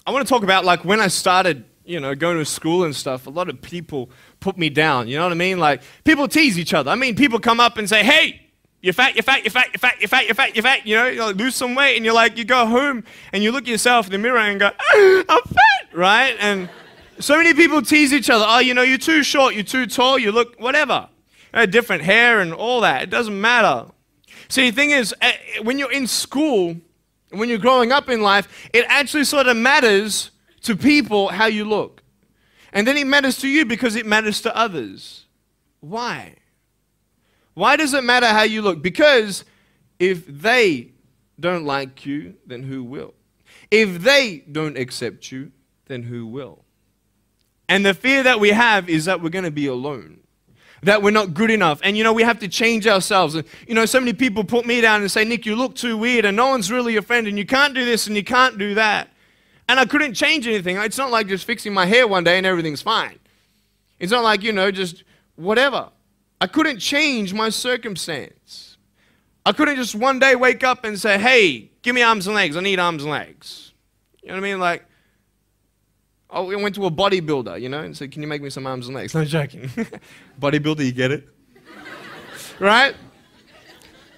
I want to talk about like when I started, going to school and stuff. A lot of people put me down. You know what I mean? Like people tease each other. I mean, people come up and say, "Hey, you're fat, you're fat, you're fat, you're fat, you're fat, you're fat, you're fat." You like, lose some weight, and you go home and you look at yourself in the mirror and go, "I'm fat," right? And so many people tease each other. Oh, you're too short, you're too tall, you look whatever. Different hair and all that. It doesn't matter. See, the thing is, when you're in school, when you're growing up in life, it actually sort of matters to people how you look. And then it matters to you because it matters to others. Why? Why does it matter how you look? Because if they don't like you, then who will? If they don't accept you, then who will? And the fear that we have is that we're going to be alone, that we're not good enough. And we have to change ourselves. And so many people put me down and say, "Nick, you look too weird and no one's really your friend and you can't do this and you can't do that." And I couldn't change anything. It's not like just fixing my hair one day and everything's fine. It's not like, just whatever. I couldn't change my circumstance. I couldn't just one day wake up and say, "Hey, give me arms and legs. I need arms and legs." You know what I mean? Like, I went to a bodybuilder, and said, "Can you make me some arms and legs?" No, I'm joking. Bodybuilder, you get it? Right?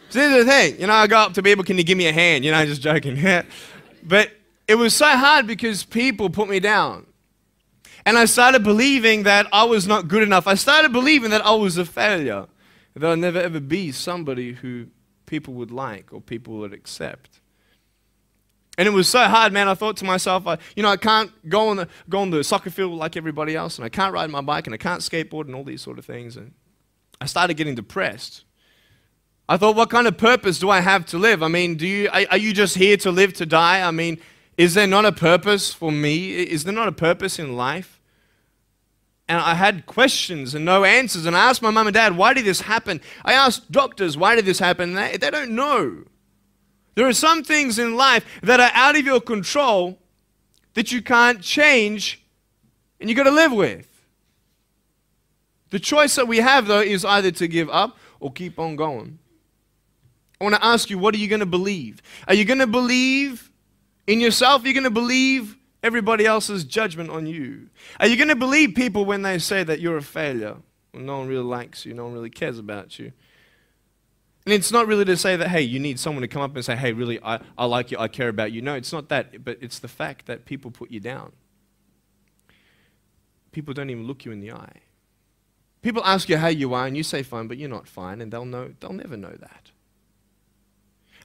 So here's the thing. I go up to people, "Can you give me a hand?" Just joking. But it was so hard because people put me down. And I started believing that I was not good enough. I started believing that I was a failure, that I'd never ever be somebody who people would like or people would accept. And it was so hard, man. I thought to myself, I can't go on the soccer field like everybody else, and I can't ride my bike, and I can't skateboard, and all these sort of things. And I started getting depressed. I thought, what kind of purpose do I have to live? I mean, are you just here to live to die? I mean, is there not a purpose for me? Is there not a purpose in life? And I had questions and no answers. And I asked my mum and dad, "Why did this happen?" I asked doctors, "Why did this happen?" And they don't know. There are some things in life that are out of your control that you can't change and you got to live with. The choice that we have, though, is either to give up or keep on going. I want to ask you, what are you going to believe? Are you going to believe in yourself? Are you going to believe everybody else's judgment on you? Are you going to believe people when they say that you're a failure, when no one really likes you, no one really cares about you? And it's not really to say that, hey, you need someone to come up and say, "Hey, really, I like you, I care about you." No, it's not that, but it's the fact that people put you down. People don't even look you in the eye. People ask you how you are, and you say fine, but you're not fine, and they'll never know that.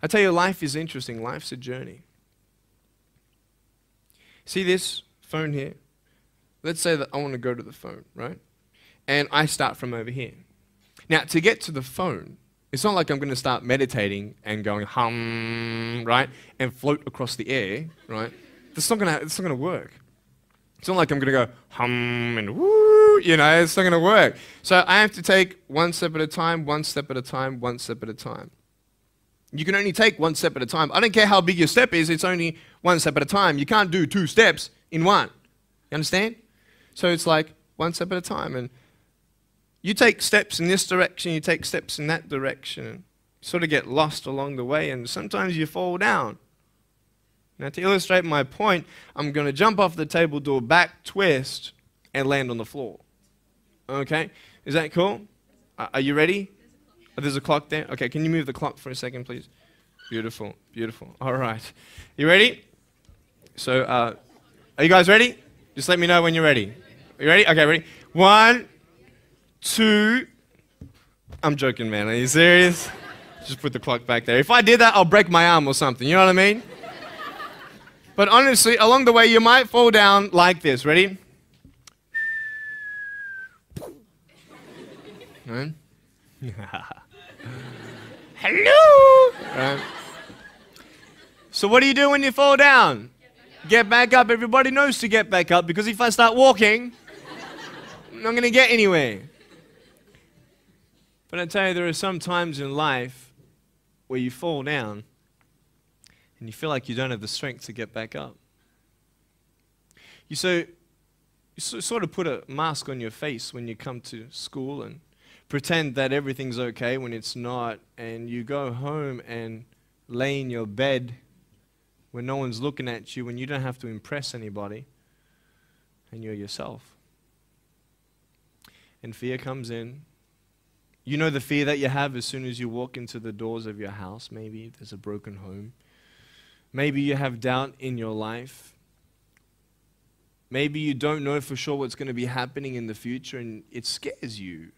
I tell you, life is interesting. Life's a journey. See this phone here? Let's say that I want to go to the phone, right? And I start from over here. Now, to get to the phone, it's not like I'm going to start meditating and going hum, right? And float across the air, right? It's not going to work. It's not like I'm going to go hum and woo, it's not going to work. So I have to take one step at a time, one step at a time, one step at a time. You can only take one step at a time. I don't care how big your step is, it's only one step at a time. You can't do 2 steps in one. You understand? So it's like one step at a time. And you take steps in this direction, you take steps in that direction. And you sort of get lost along the way, and sometimes you fall down. Now, to illustrate my point, I'm going to jump off the table, do a back twist, and land on the floor. Okay? Is that cool? Are you ready? Oh, there's a clock there? Okay, can you move the clock for a second, please? Beautiful, beautiful. All right. You ready? So, are you guys ready? Just let me know when you're ready. Are you ready? Okay, ready? 1, 2. I'm joking, man. Are you serious? Just put the clock back there. If I did that, I'll break my arm or something. You know what I mean? But honestly, along the way, you might fall down like this. Ready? Right? Hello! Right. So what do you do when you fall down? Get back up. Everybody knows to get back up, because if I start walking, I'm not going to get anywhere. But I tell you, there are some times in life where you fall down and you feel like you don't have the strength to get back up. You sort of put a mask on your face when you come to school and pretend that everything's okay when it's not, and you go home and lay in your bed when no one's looking at you, when you don't have to impress anybody, and you're yourself. And fear comes in. You know the fear that you have as soon as you walk into the doors of your house. Maybe there's a broken home. Maybe you have doubt in your life. Maybe you don't know for sure what's going to be happening in the future and it scares you.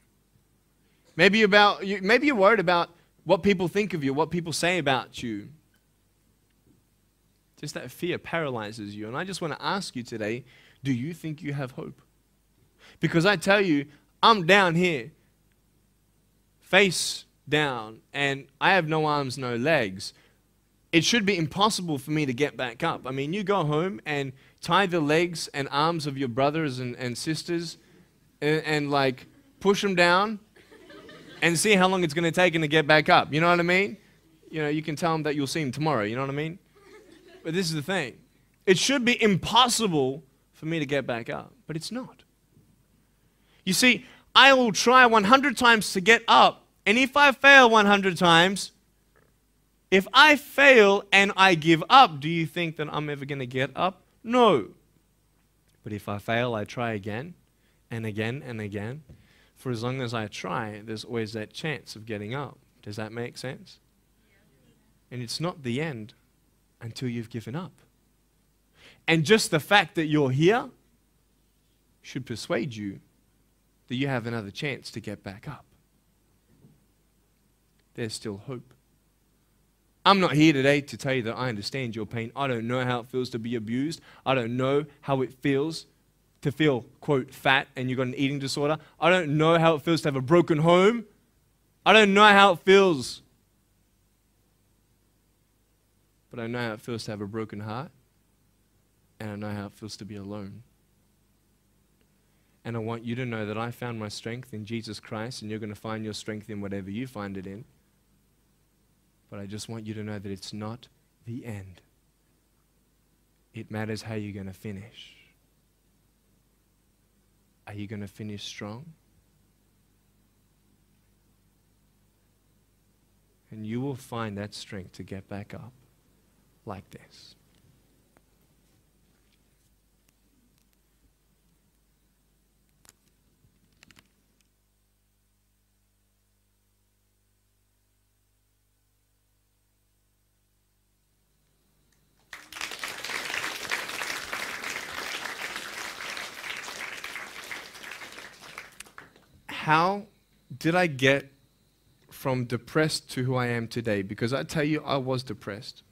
Maybe you're worried about what people think of you, what people say about you. Just that fear paralyzes you. And I just want to ask you today, do you think you have hope? Because I tell you, I'm down here, face down, and I have no arms, no legs. It should be impossible for me to get back up. I mean, you go home and tie the legs and arms of your brothers and sisters and like push them down and see how long it's going to take them to get back up. You know what I mean? You know, you can tell them that you'll see them tomorrow. You know what I mean? But this is the thing. It should be impossible for me to get back up, but it's not. You see, I will try 100 times to get up, and if I fail 100 times, if I fail and I give up, do you think that I'm ever going to get up? No. But if I fail, I try again and again and again. For as long as I try, there's always that chance of getting up. Does that make sense? And it's not the end until you've given up. And just the fact that you're here should persuade you that you have another chance to get back up. There's still hope. I'm not here today to tell you that I understand your pain. I don't know how it feels to be abused. I don't know how it feels to feel, quote, fat and you've got an eating disorder. I don't know how it feels to have a broken home. I don't know how it feels. But I know how it feels to have a broken heart. And I know how it feels to be alone. And I want you to know that I found my strength in Jesus Christ, and you're going to find your strength in whatever you find it in. But I just want you to know that it's not the end. It matters how you're going to finish. Are you going to finish strong? And you will find that strength to get back up like this. How did I get from depressed to who I am today? Because I tell you, I was depressed.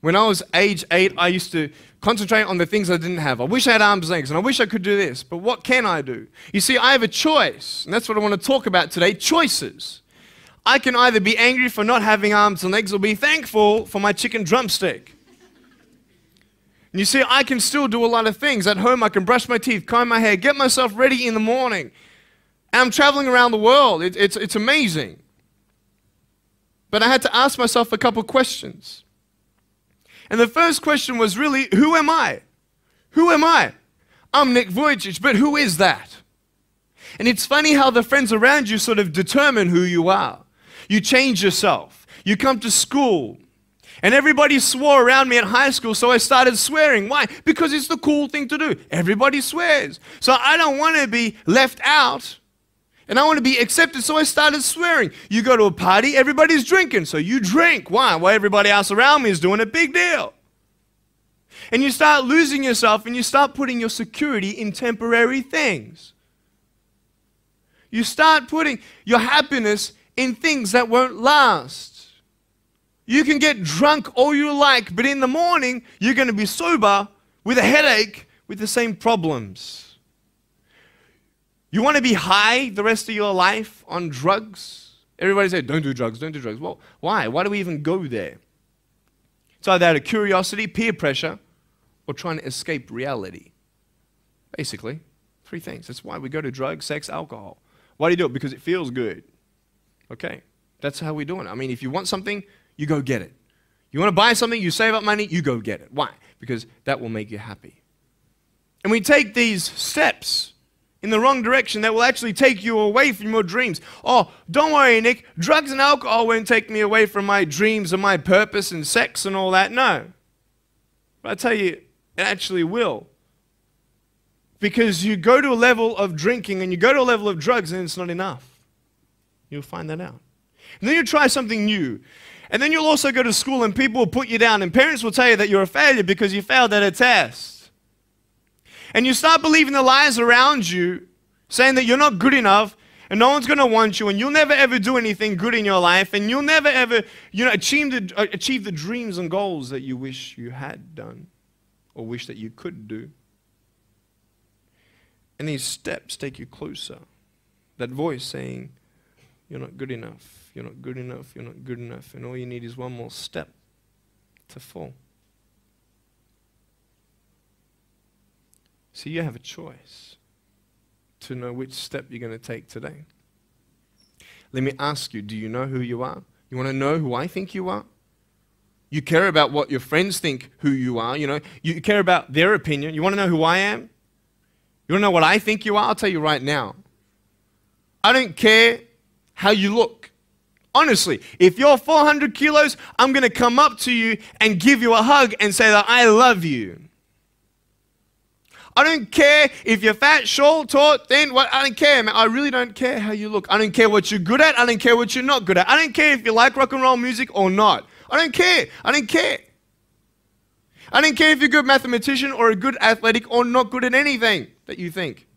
When I was age 8, I used to concentrate on the things I didn't have. I wish I had arms and legs, and I wish I could do this, but what can I do? You see, I have a choice, and that's what I want to talk about today, choices. I can either be angry for not having arms and legs or be thankful for my chicken drumstick. And you see, I can still do a lot of things. At home, I can brush my teeth, comb my hair, get myself ready in the morning. And I'm traveling around the world. It's amazing. But I had to ask myself a couple questions. And the first question was really, who am I? Who am I? I'm NİCK Vujicic, but who is that? And it's funny how the friends around you sort of determine who you are. You change yourself. You come to school. And everybody swore around me at high school, so I started swearing. Why? Because it's the cool thing to do. Everybody swears. So I don't want to be left out. And I want to be accepted, so I started swearing. You go to a party, everybody's drinking, so you drink. Why? Well, everybody else around me is doing a big deal. And you start losing yourself, and you start putting your security in temporary things. You start putting your happiness in things that won't last. You can get drunk all you like, but in the morning, you're going to be sober with a headache with the same problems. You want to be high the rest of your life on drugs? Everybody says, don't do drugs, don't do drugs. Well, why? Why do we even go there? It's either out of curiosity, peer pressure, or trying to escape reality. Basically, 3 things. That's why we go to drugs, sex, alcohol. Why do you do it? Because it feels good. Okay, that's how we're doing it. I mean, if you want something, you go get it. You want to buy something, you save up money, you go get it. Why? Because that will make you happy. And we take these steps in the wrong direction that will actually take you away from your dreams. Oh, don't worry, Nick. Drugs and alcohol won't take me away from my dreams and my purpose and sex and all that. No. But I tell you, it actually will. Because you go to a level of drinking and you go to a level of drugs and it's not enough. You'll find that out. And then you try something new. And then you'll also go to school and people will put you down and parents will tell you that you're a failure because you failed at a test. And you start believing the lies around you saying that you're not good enough and no one's going to want you and you'll never ever do anything good in your life and you'll never ever, achieve the dreams and goals that you wish you had done or wish that you could do. And these steps take you closer. That voice saying, you're not good enough, you're not good enough, you're not good enough. And all you need is one more step to fall. So you have a choice to know which step you're going to take today. Let me ask you, do you know who you are? You want to know who I think you are? You care about what your friends think who you are. You care about their opinion. You want to know who I am? You want to know what I think you are? I'll tell you right now. I don't care how you look. Honestly, if you're 400 kilos, I'm going to come up to you and give you a hug and say that I love you. I don't care if you're fat, short, tall, thin, I don't care, man. I really don't care how you look. I don't care what you're good at. I don't care what you're not good at. I don't care if you like rock and roll music or not. I don't care. I don't care. I don't care if you're a good mathematician or a good athletic or not good at anything that you think.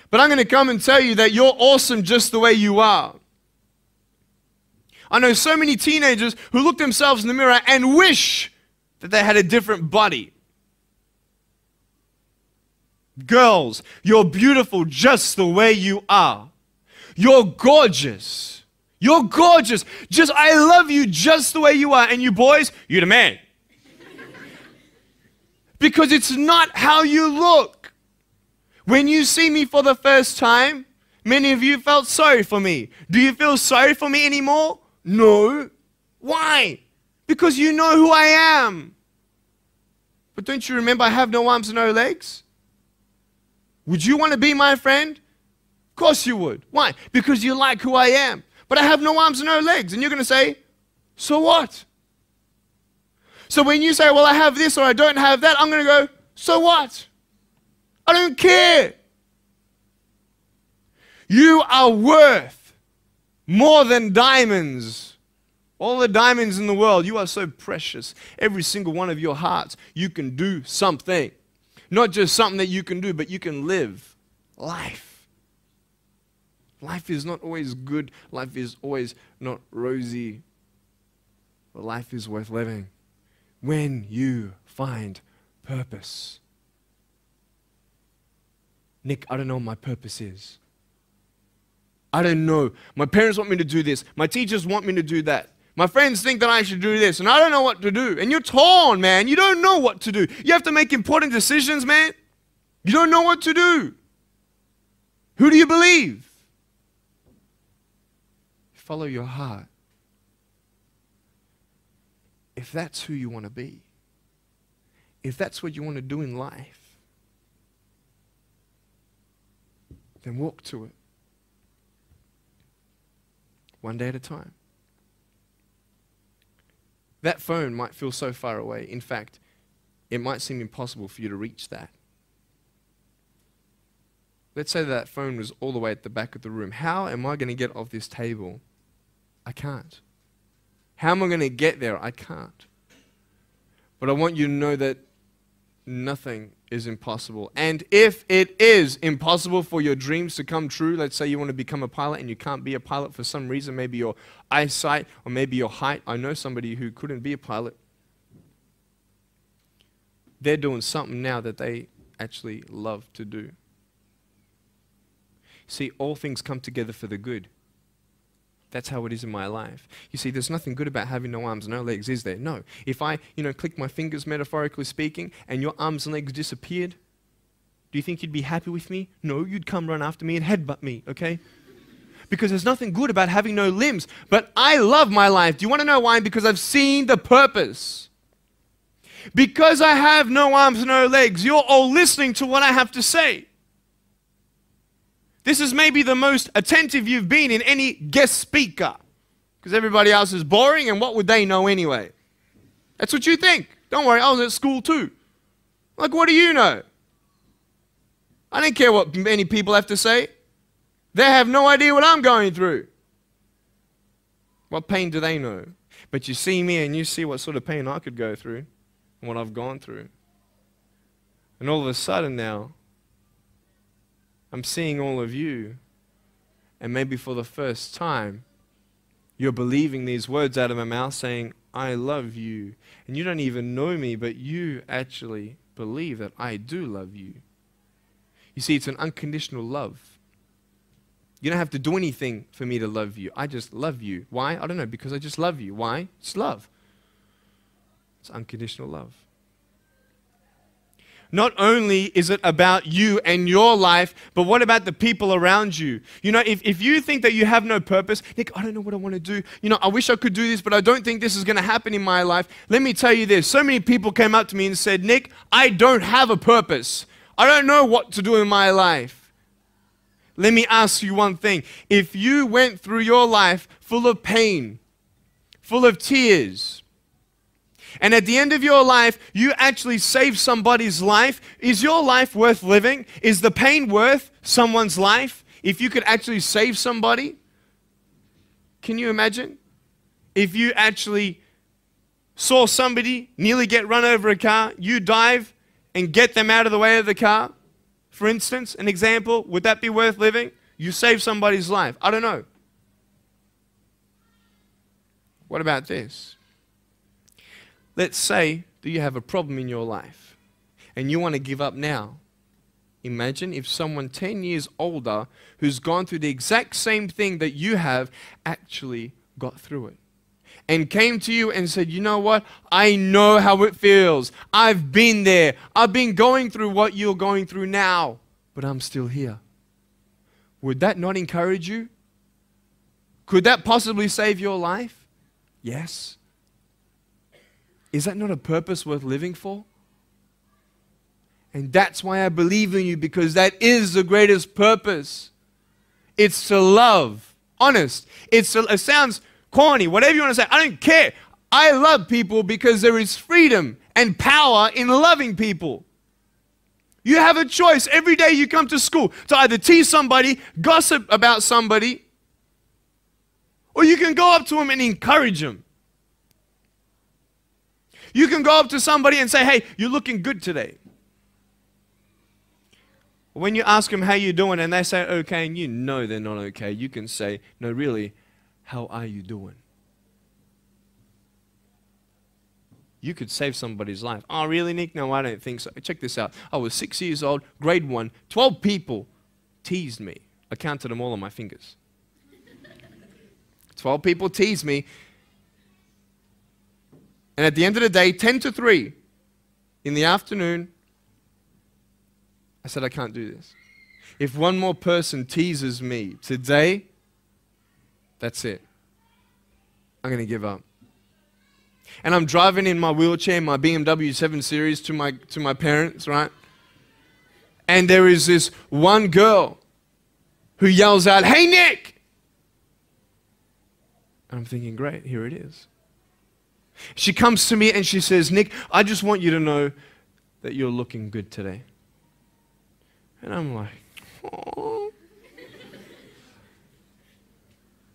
But I'm going to come and tell you that you're awesome just the way you are. I know so many teenagers who look themselves in the mirror and wish that they had a different body. Girls, you're beautiful just the way you are. You're gorgeous. You're gorgeous. I love you just the way you are. And you boys, you're the man. Because it's not how you look. When you see me for the first time, many of you felt sorry for me. Do you feel sorry for me anymore? No. Why? Because you know who I am. But don't you remember I have no arms and no legs? Would you want to be my friend? Of course you would. Why? Because you like who I am. But I have no arms and no legs. And you're going to say, so what? So when you say, well, I have this or I don't have that, I'm going to go, so what? I don't care. You are worth more than diamonds. All the diamonds in the world, you are so precious. Every single one of your hearts, you can do something. Not just something that you can do, but you can live life. Life is not always good. Life is always not rosy. But life is worth living when you find purpose. Nick, I don't know what my purpose is. I don't know. My parents want me to do this. My teachers want me to do that. My friends think that I should do this, and I don't know what to do. And you're torn, man. You don't know what to do. You have to make important decisions, man. You don't know what to do. Who do you believe? Follow your heart. If that's who you want to be, if that's what you want to do in life, then walk to it. One day at a time. That phone might feel so far away. In fact, it might seem impossible for you to reach that. Let's say that phone was all the way at the back of the room. How am I going to get off this table? I can't. How am I going to get there? I can't. But I want you to know that nothing is impossible. And if it is impossible for your dreams to come true, let's say you want to become a pilot and you can't be a pilot for some reason, maybe your eyesight or maybe your height. I know somebody who couldn't be a pilot. They're doing something now that they actually love to do. See, all things come together for the good. That's how it is in my life. You see, there's nothing good about having no arms and no legs, is there? No. If I, click my fingers, metaphorically speaking, and your arms and legs disappeared, do you think you'd be happy with me? No, you'd come run after me and headbutt me, okay? Because there's nothing good about having no limbs. But I love my life. Do you want to know why? Because I've seen the purpose. Because I have no arms and no legs, you're all listening to what I have to say. This is maybe the most attentive you've been in any guest speaker. Because everybody else is boring, and what would they know anyway? That's what you think. Don't worry, I was at school too. Like, what do you know? I don't care what many people have to say. They have no idea what I'm going through. What pain do they know? But you see me and you see what sort of pain I could go through and what I've gone through. And all of a sudden now, I'm seeing all of you, and maybe for the first time, you're believing these words out of my mouth saying, I love you. And you don't even know me, but you actually believe that I do love you. You see, it's an unconditional love. You don't have to do anything for me to love you. I just love you. Why? I don't know, because I just love you. Why? It's love. It's unconditional love. Not only is it about you and your life, but what about the people around you? You know, if you think that you have no purpose, Nick, I don't know what I want to do. You know, I wish I could do this, but I don't think this is going to happen in my life. Let me tell you this. So many people came up to me and said, Nick, I don't have a purpose. I don't know what to do in my life. Let me ask you one thing. If you went through your life full of pain, full of tears, and at the end of your life, you actually save somebody's life, is your life worth living? Is the pain worth someone's life? If you could actually save somebody? Can you imagine? If you actually saw somebody nearly get run over a car, you dive and get them out of the way of the car, for instance, an example, would that be worth living? You save somebody's life. I don't know. What about this? Let's say that you have a problem in your life and you want to give up now. Imagine if someone 10 years older who's gone through the exact same thing that you have actually got through it and came to you and said, you know what? I know how it feels. I've been there. I've been going through what you're going through now, but I'm still here. Would that not encourage you? Could that possibly save your life? Yes. Is that not a purpose worth living for? And that's why I believe in you, because that is the greatest purpose. It's to love. Honest. It sounds corny, whatever you want to say. I don't care. I love people because there is freedom and power in loving people. You have a choice every day you come to school to either tease somebody, gossip about somebody, or you can go up to them and encourage them. You can go up to somebody and say, hey, you're looking good today. When you ask them how you're doing and they say okay and you know they're not okay, you can say, no, really, how are you doing? You could save somebody's life. Oh, really, Nick? No, I don't think so. Check this out. I was 6 years old, grade 1. 12 people teased me. I counted them all on my fingers. 12 people teased me. And at the end of the day, 10 to 3 in the afternoon, I said, I can't do this. If one more person teases me today, that's it. I'm going to give up. And I'm driving in my wheelchair, my BMW 7 Series to my parents, right? And there is this one girl who yells out, hey, Nick! And I'm thinking, great, here it is. She comes to me and she says, Nick, I just want you to know that you're looking good today. And I'm like, oh.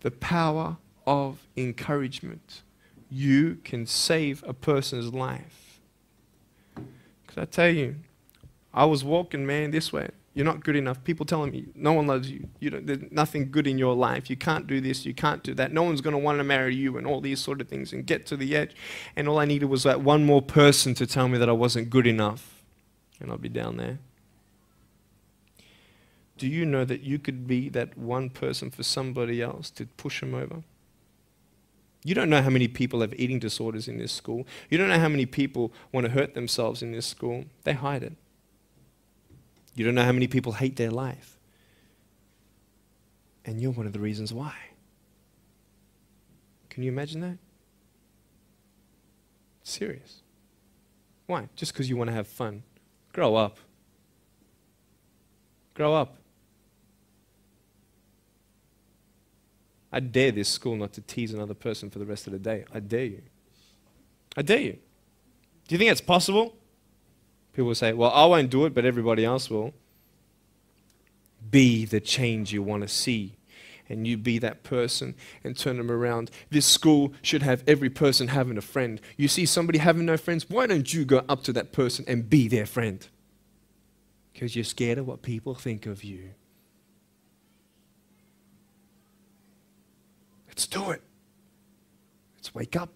The power of encouragement. You can save a person's life. Because I tell you, I was walking, man, this way. You're not good enough. People telling me, no one loves you. There's nothing good in your life. You can't do this. You can't do that. No one's going to want to marry you and all these sort of things and get to the edge. And all I needed was that one more person to tell me that I wasn't good enough. And I'll be down there. Do you know that you could be that one person for somebody else to push them over? You don't know how many people have eating disorders in this school. You don't know how many people want to hurt themselves in this school. They hide it. You don't know how many people hate their life. And you're one of the reasons why. Can you imagine that? It's serious. Why? Just because you want to have fun. Grow up. Grow up. I dare this school not to tease another person for the rest of the day. I dare you. I dare you. Do you think it's possible? People will say, well, I won't do it, but everybody else will. Be the change you want to see. And you be that person and turn them around. This school should have every person having a friend. You see somebody having no friends, why don't you go up to that person and be their friend? Because you're scared of what people think of you. Let's do it. Let's wake up.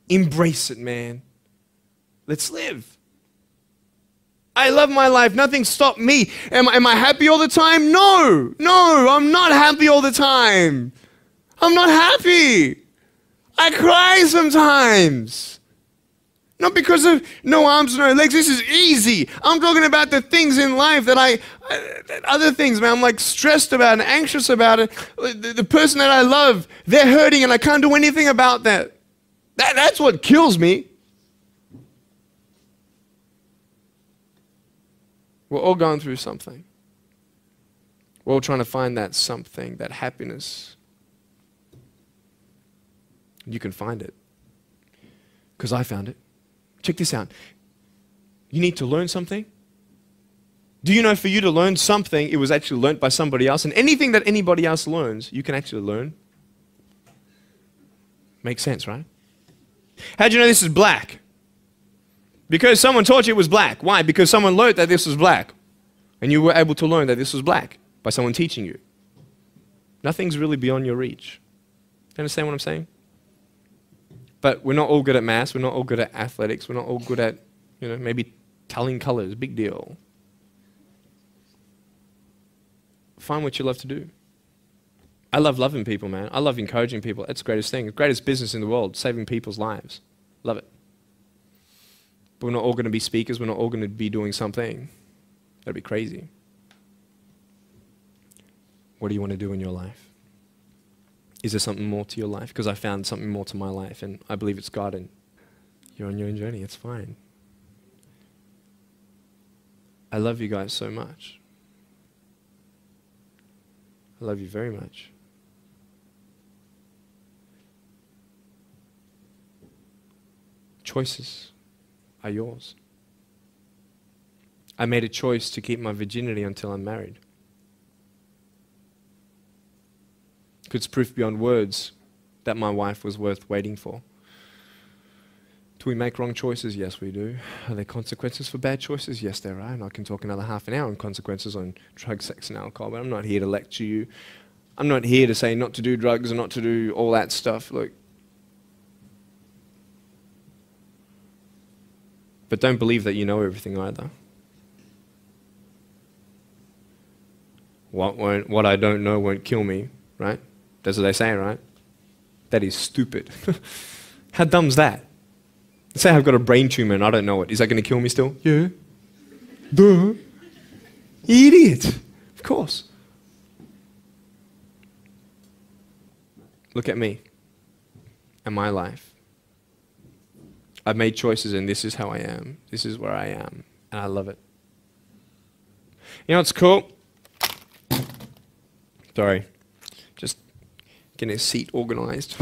Embrace it, man. Let's live. I love my life. Nothing stopped me. Am I happy all the time? No. No, I'm not happy all the time. I'm not happy. I cry sometimes. Not because of no arms, no legs. This is easy. I'm talking about the things in life that other things, man, I'm like stressed about and anxious about it. The person that I love, they're hurting and I can't do anything about that. That's what kills me. We're all going through something. We're all trying to find that something, that happiness. You can find it. Because I found it. Check this out. You need to learn something. Do you know for you to learn something, it was actually learnt by somebody else? And anything that anybody else learns, you can actually learn. Makes sense, right? How'd you know this is black? Because someone taught you it was black. Why? Because someone learned that this was black. And you were able to learn that this was black by someone teaching you. Nothing's really beyond your reach. You understand what I'm saying? But we're not all good at maths. We're not all good at athletics. We're not all good at, maybe telling colors. Big deal. Find what you love to do. I love loving people, man. I love encouraging people. That's the greatest thing. The greatest business in the world, saving people's lives. Love it. But we're not all going to be speakers. We're not all going to be doing something. That'd be crazy. What do you want to do in your life? Is there something more to your life? Because I found something more to my life, and I believe it's God, and you're on your own journey. It's fine. I love you guys so much. I love you very much. Choices are yours. I made a choice to keep my virginity until I'm married. It's proof beyond words that my wife was worth waiting for. Do we make wrong choices? Yes, we do. Are there consequences for bad choices? Yes, there are. And I can talk another half an hour on consequences on drugs, sex, and alcohol, but I'm not here to lecture you. I'm not here to say not to do drugs and not to do all that stuff. Look. But don't believe that you know everything either. What I don't know won't kill me, right? That's what they say, right? That is stupid. How dumb's that? Let's say I've got a brain tumor and I don't know it. Is that going to kill me still? Yeah. Duh. Idiot. Of course. Look at me and my life. I've made choices and this is how I am. This is where I am. And I love it. You know what's cool? Sorry. Just getting a seat organized.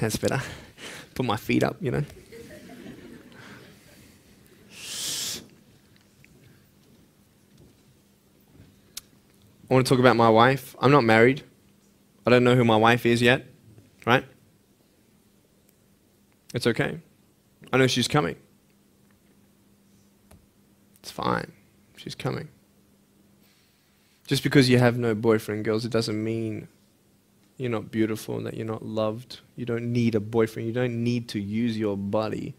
That's better. Put my feet up, I want to talk about my wife. I'm not married. I don't know who my wife is yet, right? It's okay. I know she's coming. It's fine. She's coming. Just because you have no boyfriend, girls, it doesn't mean you're not beautiful and that you're not loved. You don't need a boyfriend. You don't need to use your body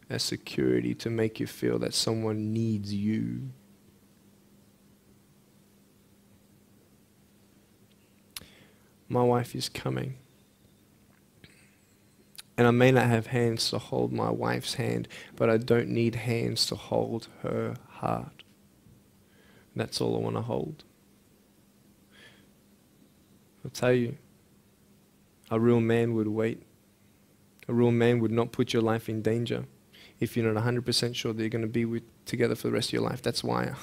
as security to make you feel that someone needs you. My wife is coming. And I may not have hands to hold my wife's hand, but I don't need hands to hold her heart. That's all I want to hold. I'll tell you, a real man would wait. A real man would not put your life in danger if you're not 100% sure that you're going to be together for the rest of your life. That's why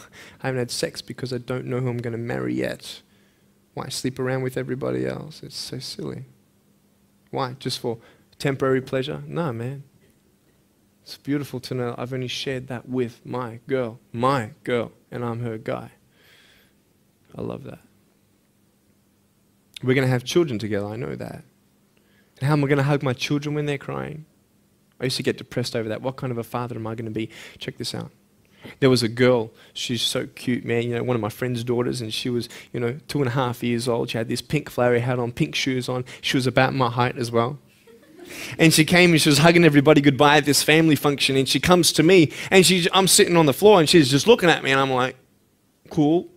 I haven't had sex, because I don't know who I'm going to marry yet. Why sleep around with everybody else? It's so silly. Why? Just for temporary pleasure? No, man. It's beautiful to know I've only shared that with my girl, and I'm her guy. I love that. We're going to have children together, I know that. And how am I going to hug my children when they're crying? I used to get depressed over that. What kind of a father am I going to be? Check this out. There was a girl, she's so cute, man, you know, one of my friend's daughters, and she was, you know, 2.5 years old. She had this pink flowery hat on, pink shoes on. She was about my height as well. And she came and she was hugging everybody goodbye at this family function, and she comes to me, and I'm sitting on the floor, and she's just looking at me, and I'm like, cool.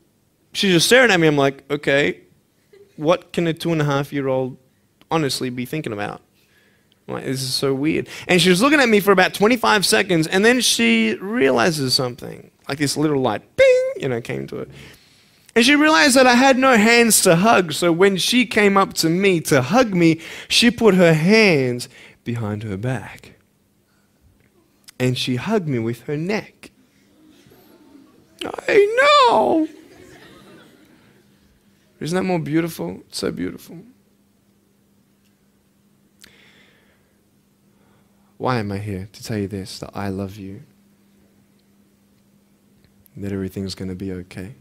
She's just staring at me. I'm like, okay, what can a 2.5-year-old honestly be thinking about? I'm like, this is so weird. And she was looking at me for about 25 seconds, and then she realizes something. Like this little light, bing, you know, came to her. And she realized that I had no hands to hug, so when she came up to me to hug me, she put her hands behind her back. And she hugged me with her neck. I know. Isn't that more beautiful? It's so beautiful. Why am I here? To tell you this, that I love you. That everything's going to be okay.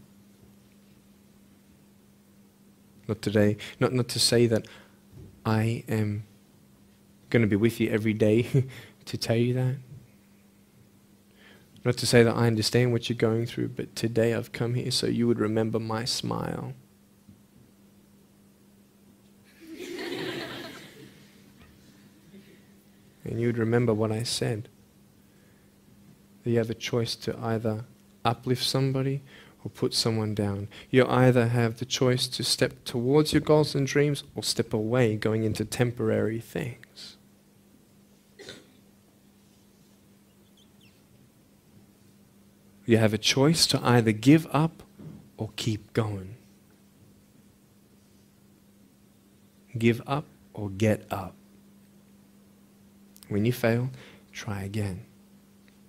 Not today, not to say that I am going to be with you every day to tell you that. Not to say that I understand what you're going through, but today I've come here so you would remember my smile. And you would remember what I said. That you have a choice to either uplift somebody or put someone down. You either have the choice to step towards your goals and dreams or step away, going into temporary things. You have a choice to either give up or keep going. Give up or get up. When you fail, try again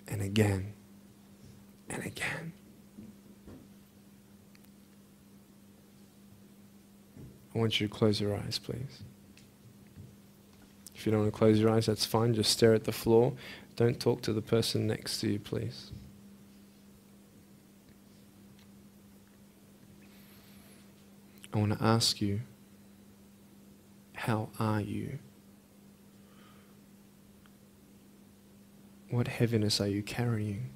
and again and again. I want you to close your eyes, please. If you don't want to close your eyes, that's fine. Just stare at the floor. Don't talk to the person next to you, please. I want to ask you, how are you? What heaviness are you carrying?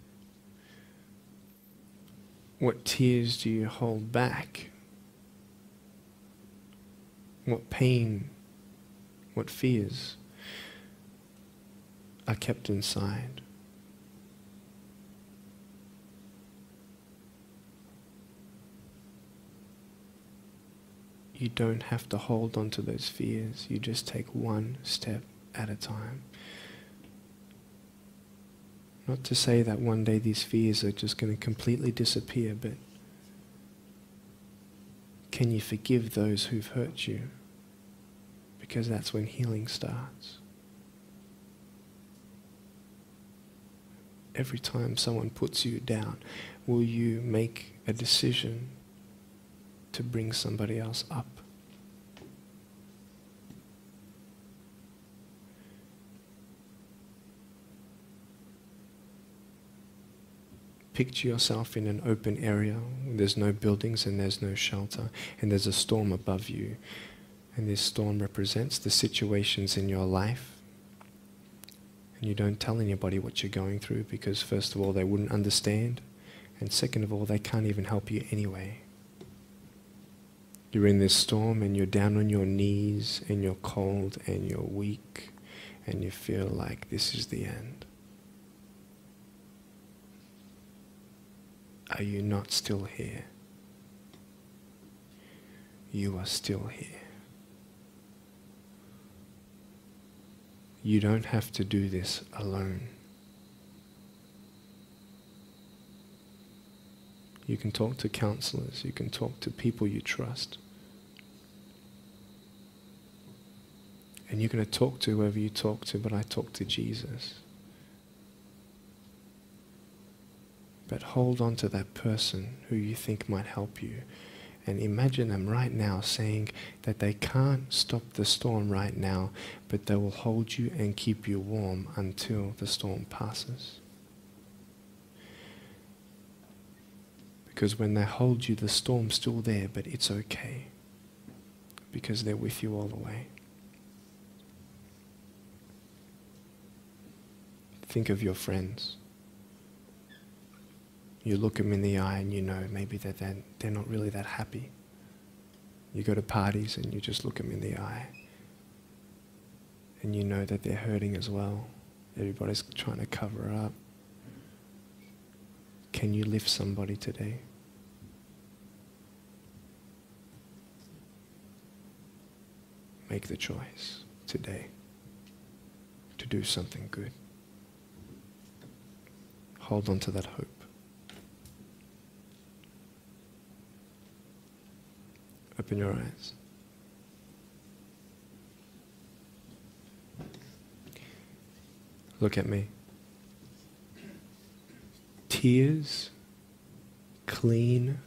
What tears do you hold back? What pain, what fears are kept inside? You don't have to hold on to those fears. You just take one step at a time. Not to say that one day these fears are just going to completely disappear, but can you forgive those who've hurt you? Because that's when healing starts. Every time someone puts you down, will you make a decision to bring somebody else up? Picture yourself in an open area where there's no buildings and there's no shelter, and there's a storm above you. And this storm represents the situations in your life. And you don't tell anybody what you're going through because first of all, they wouldn't understand. And second of all, they can't even help you anyway. You're in this storm and you're down on your knees and you're cold and you're weak and you feel like this is the end. Are you not still here? You are still here. You don't have to do this alone. You can talk to counselors, you can talk to people you trust. And you're going to talk to whoever you talk to, but I talk to Jesus. But hold on to that person who you think might help you And imagine them right now saying that they can't stop the storm right now, but they will hold you and keep you warm until the storm passes. Because when they hold you, the storm's still there, but it's okay. Because they're with you all the way. Think of your friends. You look them in the eye and you know maybe that they're not really that happy. You go to parties and you just look them in the eye. And you know that they're hurting as well. Everybody's trying to cover up. Can you lift somebody today? Make the choice today to do something good. Hold on to that hope. Open your eyes. Look at me. Tears clean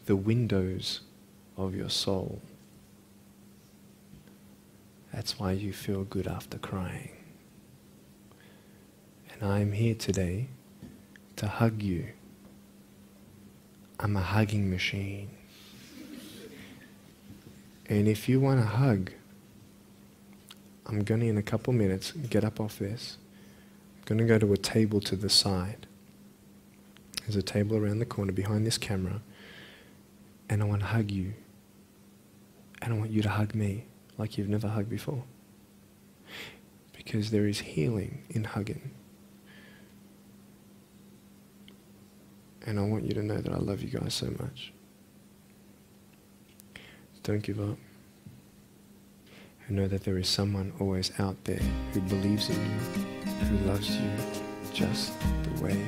the windows of your soul. That's why you feel good after crying. And I'm here today to hug you. I'm a hugging machine. And if you want a hug, I'm going to, in a couple minutes, get up off this. I'm going to go to a table to the side. There's a table around the corner behind this camera. And I want to hug you. And I want you to hug me like you've never hugged before. Because there is healing in hugging. And I want you to know that I love you guys so much. Don't give up. And know that there is someone always out there who believes in you, who loves you just the way